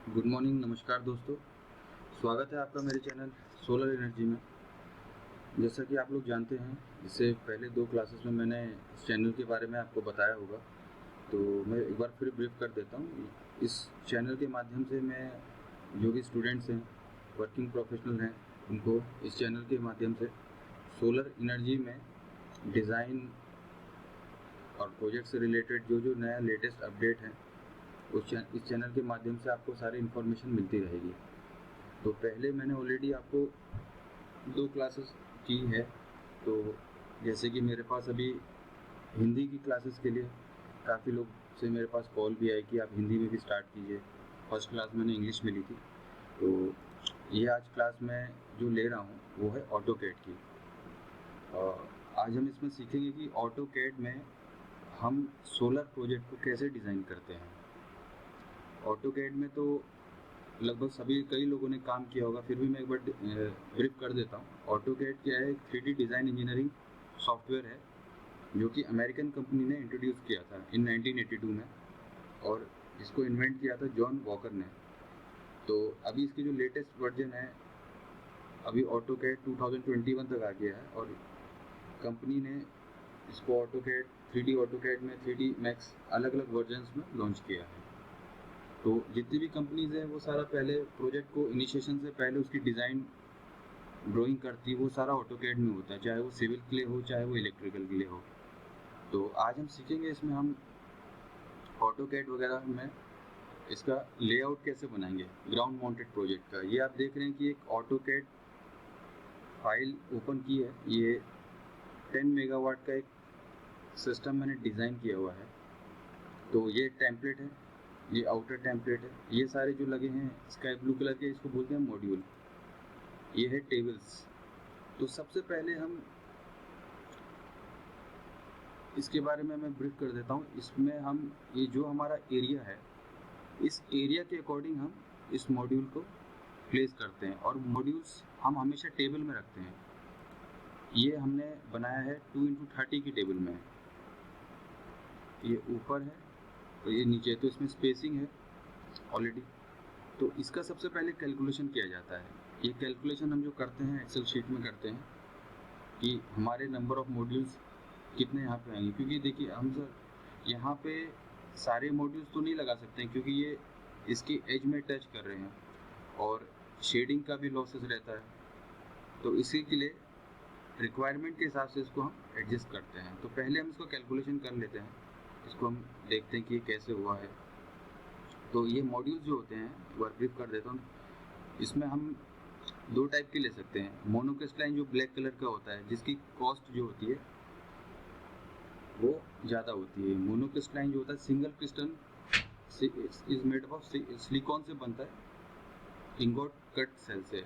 Good morning, नमस्कार दोस्तों। स्वागत है आपका मेरे चैनल सोलर एनर्जी में। जैसा कि आप लोग जानते हैं, इससे पहले 2 क्लासेस में मैंने इस चैनल के बारे में आपको बताया होगा, तो मैं एक बार फिर ब्रीफ कर देता हूँ। इस चैनल के माध्यम से मैं जो भी स्टूडेंट्स हैं, वर्किंग प्रोफेशनल हैं, उनको इस चैनल के माध्यम से सोलर एनर्जी में डिज़ाइन और प्रोजेक्ट से रिलेटेड जो नया लेटेस्ट अपडेट है, इस चैनल के माध्यम से आपको सारी इन्फॉर्मेशन मिलती रहेगी। तो पहले मैंने ऑलरेडी आपको 2 क्लासेस की है, तो जैसे कि मेरे पास अभी हिंदी की क्लासेस के लिए काफ़ी लोग से मेरे पास कॉल भी आई कि आप हिंदी में भी स्टार्ट कीजिए। फर्स्ट क्लास मैंने इंग्लिश में ली थी, तो ये आज क्लास मैं जो ले रहा हूँ वो है ऑटोकैड की। और आज हम इसमें सीखेंगे कि ऑटोकैड में हम सोलर प्रोजेक्ट को कैसे डिज़ाइन करते हैं। ऑटोकैड में तो लगभग कई लोगों ने काम किया होगा, फिर भी मैं एक बार ब्रीफ कर देता हूँ। ऑटोकैड क्या है? 3D डिज़ाइन इंजीनियरिंग सॉफ्टवेयर है जो कि अमेरिकन कंपनी ने इंट्रोड्यूस किया था इन 1982 में, और इसको इन्वेंट किया था जॉन वॉकर ने। तो अभी इसकी जो लेटेस्ट वर्जन है, अभी ऑटोकैड 2021 तक आ गया है, और कंपनी ने इसको ऑटोकैड 3D ऑटोकैड में 3D मैक्स अलग अलग वर्जन्स में लॉन्च किया है। तो जितनी भी कंपनीज हैं वो सारा पहले प्रोजेक्ट को इनिशिएशन से पहले उसकी डिज़ाइन ड्राइंग करती है, वो सारा ऑटोकैड में होता है, चाहे वो सिविल के लिए हो चाहे वो इलेक्ट्रिकल के लिए हो। तो आज हम सीखेंगे इसमें हम ऑटोकैड वगैरह में इसका लेआउट कैसे बनाएंगे ग्राउंड माउंटेड प्रोजेक्ट का। ये आप देख रहे हैं कि एक ऑटोकैड फाइल ओपन की है। ये 10 मेगावाट का एक सिस्टम मैंने डिज़ाइन किया हुआ है। तो ये टेम्पलेट है, ये आउटर टेम्पलेट है। ये सारे जो लगे हैं स्काई ब्लू कलर के, इसको बोलते हैं मॉड्यूल। ये है टेबल्स। तो सबसे पहले हम इसके बारे में मैं ब्रीफ कर देता हूँ। इसमें हम ये जो हमारा एरिया है, इस एरिया के अकॉर्डिंग हम इस मॉड्यूल को प्लेस करते हैं, और मॉड्यूल्स हम हमेशा टेबल में रखते हैं। ये हमने बनाया है 2x30 की टेबल में। ये ऊपर है तो ये नीचे है, तो इसमें स्पेसिंग है ऑलरेडी। तो इसका सबसे पहले कैलकुलेशन किया जाता है। ये कैलकुलेशन हम जो करते हैं एक्सेल शीट में करते हैं कि हमारे नंबर ऑफ मॉड्यूल्स कितने यहाँ पे आएंगे, क्योंकि देखिए हम सर यहाँ पे सारे मॉड्यूल्स तो नहीं लगा सकते हैं, क्योंकि ये इसकी एज में टच कर रहे हैं और शेडिंग का भी लॉसेस रहता है। तो इसी के लिए रिक्वायरमेंट के हिसाब से इसको हम एडजस्ट करते हैं। तो पहले हम इसको कैलकुलेशन कर लेते हैं, इसको हम देखते हैं कि ये कैसे हुआ है। तो ये मॉड्यूल्स जो होते हैं वो ब्रीफ कर देता हूँ। इसमें हम 2 टाइप के ले सकते हैं। मोनोक्रिस्टलाइन जो ब्लैक कलर का होता है, जिसकी कॉस्ट जो होती है वो ज़्यादा होती है। मोनोक्रिस्टलाइन जो होता है single crystal is made of silicon से बनता है, इंगोट कट सेल से।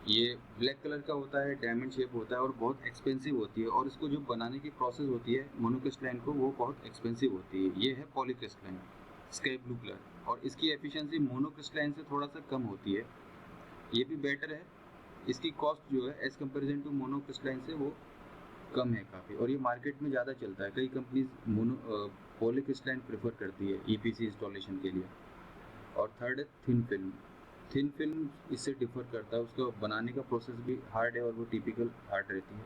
ये ब्लैक कलर का होता है, डायमंड शेप होता है और बहुत एक्सपेंसिव होती है, और इसको जो बनाने की प्रोसेस होती है मोनोक्रिस्टलाइन को, वो बहुत एक्सपेंसिव होती है। ये है पॉलीक्रिस्टलाइन स्काई ब्लू कलर, और इसकी एफिशिएंसी मोनोक्रिस्टलाइन से थोड़ा सा कम होती है। ये भी बेटर है, इसकी कॉस्ट जो है एज कंपेरिजन टू मोनोक्रिस्टलाइन से वो कम है काफ़ी, और ये मार्केट में ज़्यादा चलता है। कई कंपनीज पॉलीक्रिस्टलाइन प्रेफर करती है ईपीसी इंस्टॉलेशन के लिए। और थर्ड है थिन फिल्म। थिन फिल्म इससे डिफर करता है, उसको बनाने का प्रोसेस भी हार्ड है और वो टिपिकल हार्ड रहती है।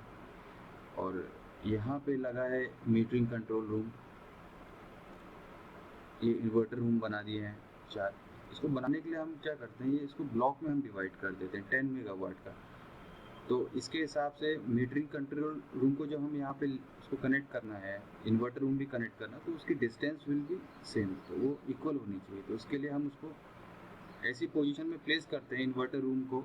और यहाँ पे लगा है मीटरिंग कंट्रोल रूम। ये इन्वर्टर रूम बना दिए हैं 4। इसको बनाने के लिए हम क्या करते हैं, ये इसको ब्लॉक में हम डिवाइड कर देते हैं 10 मेगावाट का। तो इसके हिसाब से मीटरिंग कंट्रोल रूम को जब हम यहाँ पे उसको कनेक्ट करना है, इन्वर्टर रूम भी कनेक्ट करना, तो उसकी डिस्टेंस विल बी सेम, तो वो इक्वल होनी चाहिए। तो उसके लिए हम उसको ऐसी पोजीशन में प्लेस करते हैं इन्वर्टर रूम को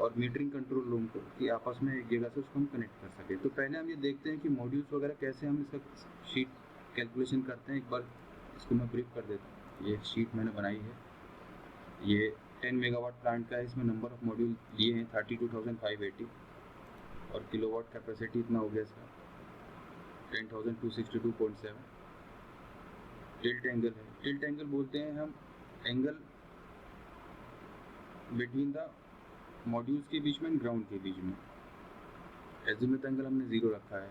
और मीटरिंग कंट्रोल रूम को, कि आपस में एक जगह से उसको हम कनेक्ट कर सकें। तो पहले हम ये देखते हैं कि मॉड्यूल्स वगैरह कैसे हम इसका शीट कैलकुलेशन करते हैं। एक बार इसको मैं ब्रीफ कर देता हूँ। ये शीट मैंने बनाई है, ये 10 मेगावाट प्लांट का है। इसमें नंबर ऑफ मॉड्यूल दिए हैं 32,580, और किलोवाट कैपेसिटी इतना हो गया इसका 10,262.7। टिल्ट एंगल है, टिल्ट एंगल बोलते हैं हम एंगल बिटवीन द मॉड्यूल्स के बीच में, ग्राउंड के बीच में। एजिमुथ एंगल हमने 0 रखा है।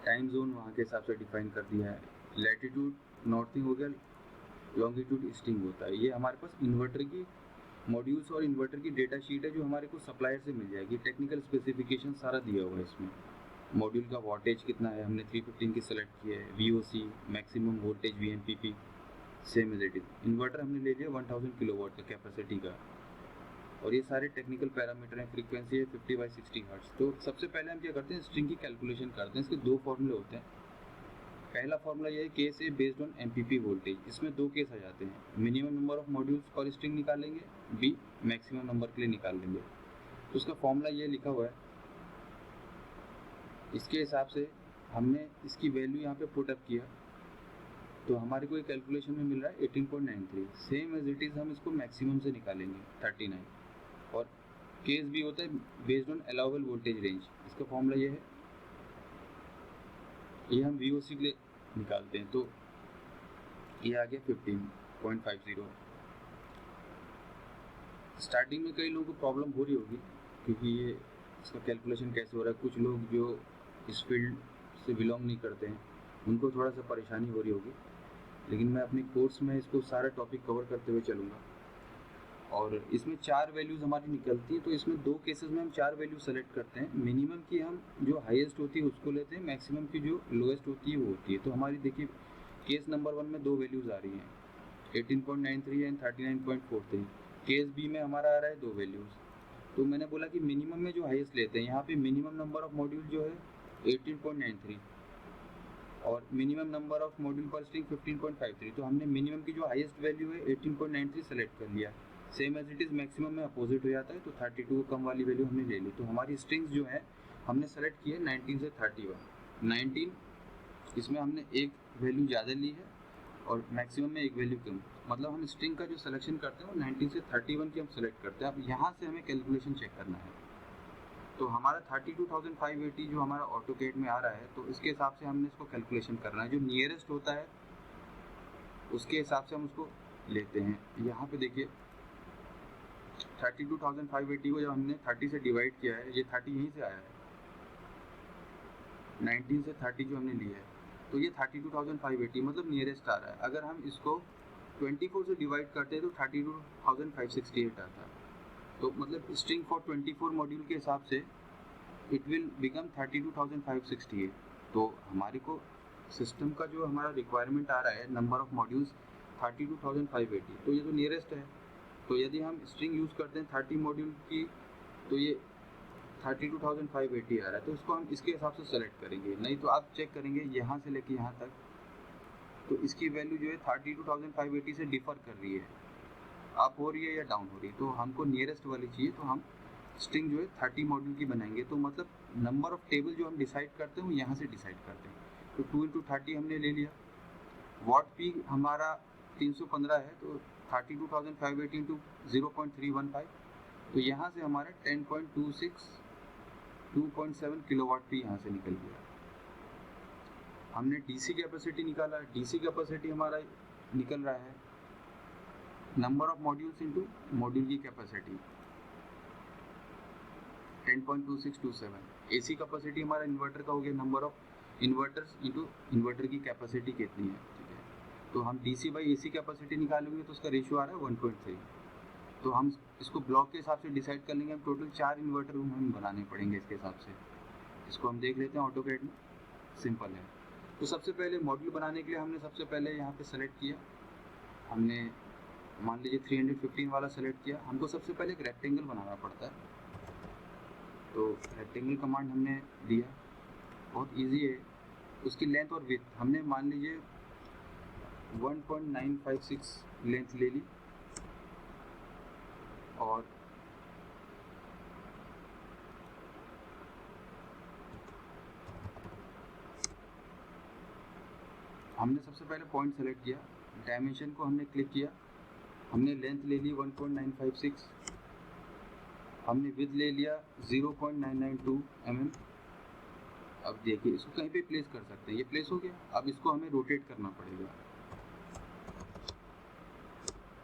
टाइम जोन वहाँ के हिसाब से डिफाइन कर दिया है। लैटिट्यूड नॉर्थिंग हो गया लॉन्गिट्यूड स्ट्रिंग होता है। ये हमारे पास इन्वर्टर की मॉड्यूल्स और इन्वर्टर की डेटा शीट है जो हमारे को सप्लायर से मिल जाएगी। टेक्निकल स्पेसिफिकेशन सारा दिया हुआ है इसमें। मॉड्यूल का वोल्टेज कितना है, हमने 315 की सेलेक्ट की है, VOC maximum voltage VMPP same as it is. Inverter हमने ले लिया 1000 किलोवाट का कैपेसिटी का, और ये सारे टेक्निकल पैरामीटर हैं। फ्रीक्वेंसी है 50/60 हर्ट्ज। तो सबसे पहले हम क्या करते हैं, स्ट्रिंग की कैलकुलेशन करते हैं। इसके दो फॉर्मूले होते हैं। पहला फॉर्मूला ये है case A based on MPP voltage. इसमें दो केस आ जाते हैं, मिनिमम नंबर ऑफ मॉड्यूल्स पर स्ट्रिंग निकालेंगे, बी मैक्सिमम नंबर के लिए निकाल लेंगे। तो उसका फॉर्मूला ये लिखा हुआ है, इसके हिसाब से हमने इसकी वैल्यू यहाँ पे पुट अप किया, तो हमारे को एक कैलकुलेशन में मिल रहा है 18.93। सेम एज इट इज़ हम इसको मैक्सिमम से निकालेंगे 39। और केस भी होता है based on allowable voltage range. इसका फॉर्मूला ये है, ये हम VOC के लिए निकालते हैं, तो ये आ गया 15.50। स्टार्टिंग में कई लोगों को प्रॉब्लम हो रही होगी, क्योंकि ये इसका कैलकुलेशन कैसे हो रहा है। कुछ लोग जो इस फील्ड से बिलोंग नहीं करते हैं उनको थोड़ा सा परेशानी हो रही होगी, लेकिन मैं अपने कोर्स में इसको सारा टॉपिक कवर करते हुए चलूँगा। और इसमें 4 वैल्यूज़ हमारी निकलती हैं, तो इसमें दो केसेस में हम 4 वैल्यू सेलेक्ट करते हैं। मिनिमम की हम जो हाईएस्ट होती है उसको लेते हैं, मैक्सिमम की जो लोएस्ट होती है वो होती है। तो हमारी देखिए केस नंबर 1 में दो वैल्यूज़ आ रही हैं, 18.93 एंड 39.43। केस बी में हमारा आ रहा है दो वैल्यूज़। तो मैंने बोला कि मिनिमम में जो हाईएस्ट लेते हैं, यहाँ पे मिनिमम नंबर ऑफ मॉड्यूल जो है 18.93 और मिनिमम नंबर ऑफ मॉड्यूल पर स्ट्रिंग 15.53। तो हमने मिनिमम की जो हाईएस्ट वैल्यू है 18.93 सेलेक्ट कर लिया। Same as it is maximum में अपोजिट हो जाता है, तो 32 कम वाली वैल्यू हमने ले ली। तो हमारी स्ट्रिंग्स जो है हमने सेलेक्ट की है 19 से 31। 19 इसमें हमने एक वैल्यू ज़्यादा ली है और मैक्सिमम में एक वैल्यू कम। मतलब हम स्ट्रिंग का जो सिलेक्शन करते हैं वो 19 से 31 की हम सेलेक्ट करते हैं। अब यहाँ से हमें कैलकुलेशन चेक करना है। तो हमारा 32,580 जो हमारा ऑटोकेड में आ रहा है, तो इसके हिसाब से हमने इसको कैलकुलेशन करना है। जो नियरेस्ट होता है उसके हिसाब से हम उसको लेते हैं। यहाँ पे देखिए 32,580 को जब हमने 30 से डिवाइड किया है, ये 30 यहीं से आया है, 19 से 30 जो हमने लिया है, तो ये 32,580 मतलब नियरेस्ट आ रहा है। अगर हम इसको 24 से डिवाइड करते हैं तो 32,568 आता है। तो मतलब स्ट्रिंग फॉर 24 मॉड्यूल के हिसाब से इट विल बिकम 32,568। तो हमारे को सिस्टम का जो हमारा रिक्वायरमेंट आ रहा है नंबर ऑफ मॉड्यूल्स 32,580, तो ये तो नियरेस्ट है। तो यदि हम स्ट्रिंग यूज़ करते हैं 30 मॉड्यूल की, तो ये 32,580 आ रहा है। तो इसको हम इसके हिसाब से सेलेक्ट करेंगे। नहीं तो आप चेक करेंगे यहाँ से लेके यहाँ तक, तो इसकी वैल्यू जो है 32,580 से डिफर कर रही है, अप हो रही है या डाउन हो रही है। तो हमको नियरेस्ट वाली चाहिए, तो हम स्ट्रिंग जो है 30 मॉड्यूल की बनाएंगे। तो मतलब नंबर ऑफ टेबल जो हम डिसाइड करते हैं वो यहाँ से डिसाइड करते हैं। तो 2 × 30 हमने ले लिया। वॉट पी हमारा 315 है, तो 32,580 × 0.315, तो यहाँ से हमारा 10.26 2.7 किलोवाट पी यहाँ से निकल गया। हमने DC कैपेसिटी निकाला। DC कैपेसिटी हमारा निकल रहा है number of modules into module की कैपेसिटी 10.2627। AC कैपेसिटी हमारा इन्वर्टर का हो गया, number of inverters into inverter की कैपेसिटी कितनी है, ठीक है। तो हम DC/AC कैपेसिटी निकालेंगे तो उसका रेशियो आ रहा है 1.3। तो हम इसको ब्लॉक के हिसाब से डिसाइड कर लेंगे। हम टोटल 4 इन्वर्टर रूम हमें बनाने पड़ेंगे इसके हिसाब से। इसको हम देख लेते हैं ऑटोकैड में, सिंपल है। तो सबसे पहले मॉड्यूल बनाने के लिए हमने सबसे पहले यहाँ पे सेलेक्ट किया, हमने मान लीजिए 315 वाला सेलेक्ट किया। हमको सबसे पहले एक रेक्टेंगल बनाना पड़ता है, तो रेक्टेंगल कमांड हमने दिया, बहुत इजी है। उसकी लेंथ और विड्थ हमने मान लीजिए 1.956 लेंथ ले ली, और हमने सबसे पहले पॉइंट सेलेक्ट किया, डायमेंशन को हमने क्लिक किया, हमने लेंथ ले ली 1.956, हमने विड्थ ले लिया 0.992 mm। अब देखिए इसको कहीं पे प्लेस कर सकते हैं, ये प्लेस हो गया। अब इसको हमें रोटेट करना पड़ेगा।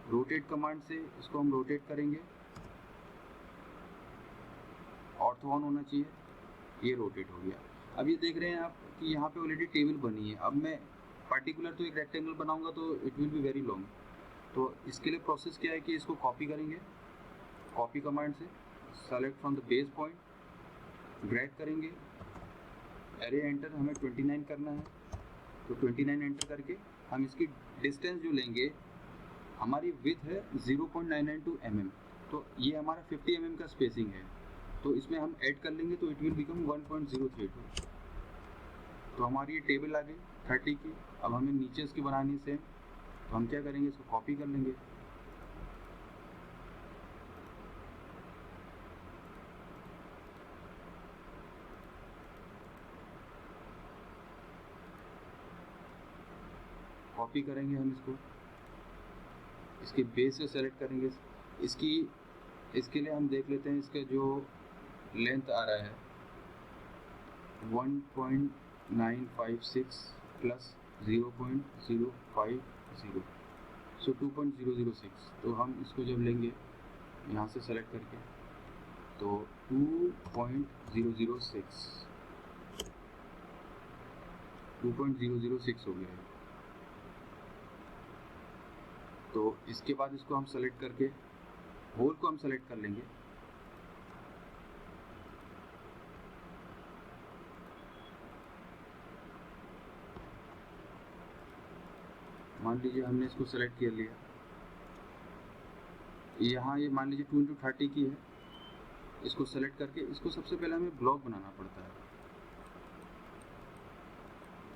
रोटेट कमांड से इसको हम रोटेट करेंगे, ऑर्थो ऑन होना चाहिए, ये रोटेट हो गया। अब ये देख रहे हैं आप कि यहाँ पे ऑलरेडी टेबल बनी है। अब मैं पर्टिकुलर तो एक रेक्टेंगल बनाऊंगा तो it will be very long, तो इसके लिए प्रोसेस क्या है कि इसको कॉपी करेंगे, कॉपी कमांड से select from the base point, drag करेंगे, एरे एंटर हमें 29 करना है, तो 29 एंटर करके हम इसकी डिस्टेंस जो लेंगे, हमारी विड्थ है 0.992 mm, तो ये हमारा 50 mm का स्पेसिंग है, तो इसमें हम ऐड कर लेंगे तो इट विल बिकम 1.032। तो हमारी ये टेबल आ गई 30 की। अब हमें नीचे इसकी बनानी है सेम, तो हम क्या करेंगे, इसको कॉपी कर लेंगे, कॉपी करेंगे हम इसको, इसके बेस से सेलेक्ट करेंगे, इसके लिए हम देख लेते हैं इसका जो लेंथ आ रहा है 1.956 प्लस 0.050, सो 2.006। तो हम इसको जब लेंगे यहाँ से सेलेक्ट करके, तो 2.006 हो गया है। तो इसके बाद इसको हम सेलेक्ट करके होल को हम सेलेक्ट कर लेंगे, मान लीजिए हमने इसको सेलेक्ट कर लिया, यहाँ ये मान लीजिए 2x30 की है, इसको सेलेक्ट करके इसको सबसे पहले हमें ब्लॉक बनाना पड़ता है।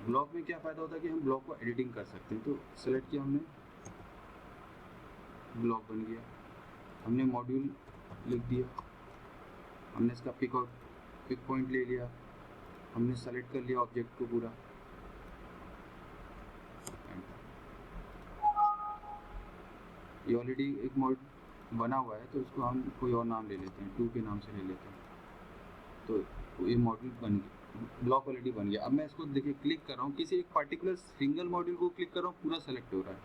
ब्लॉक में क्या फ़ायदा होता है कि हम ब्लॉक को एडिटिंग कर सकते हैं। तो सेलेक्ट किया हमने, ब्लॉक बन गया, हमने मॉड्यूल लिख दिया, हमने इसका पिक पॉइंट ले लिया, हमने सेलेक्ट कर लिया ऑब्जेक्ट को पूरा, ये ऑलरेडी एक मॉड बना हुआ है, तो इसको हम कोई और नाम ले लेते हैं, 2 के नाम से ले लेते हैं। तो ये मॉड्यूल बन गया, ब्लॉक ऑलरेडी बन गया। अब मैं इसको देखिए क्लिक कर रहा हूँ, किसी एक पार्टिकुलर सिंगल मॉड्यूल को क्लिक कर रहा हूँ, पूरा सेलेक्ट हो रहा है।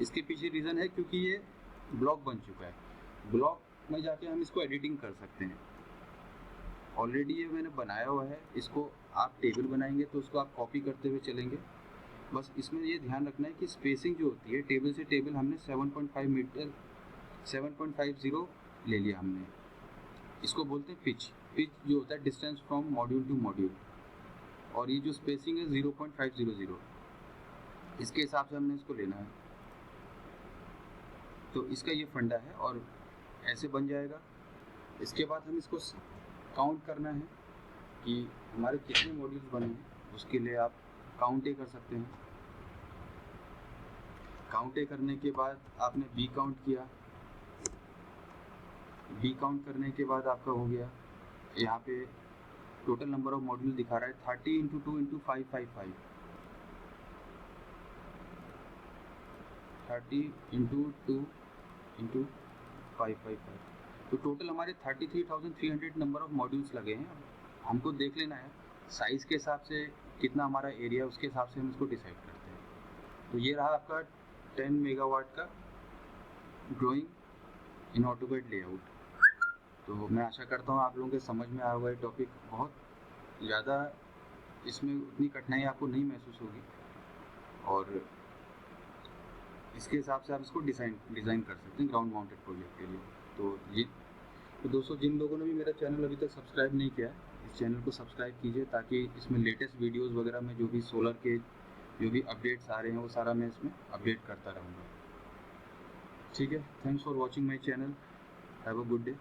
इसके पीछे रीज़न है क्योंकि ये ब्लॉक बन चुका है। ब्लॉक में जाके हम इसको एडिटिंग कर सकते हैं, ऑलरेडी ये मैंने बनाया हुआ है। इसको आप टेबल बनाएंगे तो उसको आप कॉपी करते हुए चलेंगे। बस इसमें ये ध्यान रखना है कि स्पेसिंग जो होती है टेबल से टेबल हमने 7.50 ले लिया हमने, इसको बोलते हैं पिच जो होता है distance from module to module, और ये जो स्पेसिंग है 0.500, इसके हिसाब से हमने इसको लेना है। तो इसका ये फंडा है और ऐसे बन जाएगा। इसके बाद हम इसको काउंट करना है कि हमारे कितने मॉड्यूल्स बने हैं, उसके लिए आप काउंट ए कर सकते हैं। काउंट ए करने के बाद आपने बी काउंट किया, बी काउंट करने के बाद आपका हो गया, यहाँ पे टोटल नंबर ऑफ मॉड्यूल दिखा रहा है 30 × 2 × 555, 30 × 2 × 555, तो टोटल हमारे 33,300 नंबर ऑफ मॉड्यूल्स लगे हैं। हमको देख लेना है साइज़ के हिसाब से कितना हमारा एरिया, उसके हिसाब से हम इसको डिसाइड करते हैं। तो ये रहा आपका 10 मेगावाट का ड्राइंग इन ऑटोकैड लेआउट। तो मैं आशा करता हूँ आप लोगों के समझ में आया होगा। ये टॉपिक बहुत ज़्यादा, इसमें उतनी कठिनाई आपको नहीं महसूस होगी, और इसके हिसाब से आप इसको डिज़ाइन कर सकते हैं ग्राउंड माउंटेड प्रोजेक्ट के लिए। तो दोस्तों, जिन लोगों ने भी मेरा चैनल अभी तक सब्सक्राइब नहीं किया है, इस चैनल को सब्सक्राइब कीजिए, ताकि इसमें लेटेस्ट वीडियोस वगैरह में जो भी सोलर के जो भी अपडेट्स आ रहे हैं वो सारा मैं इसमें अपडेट करता रहूँगा। ठीक है, thanks for watching my channel, have a good day.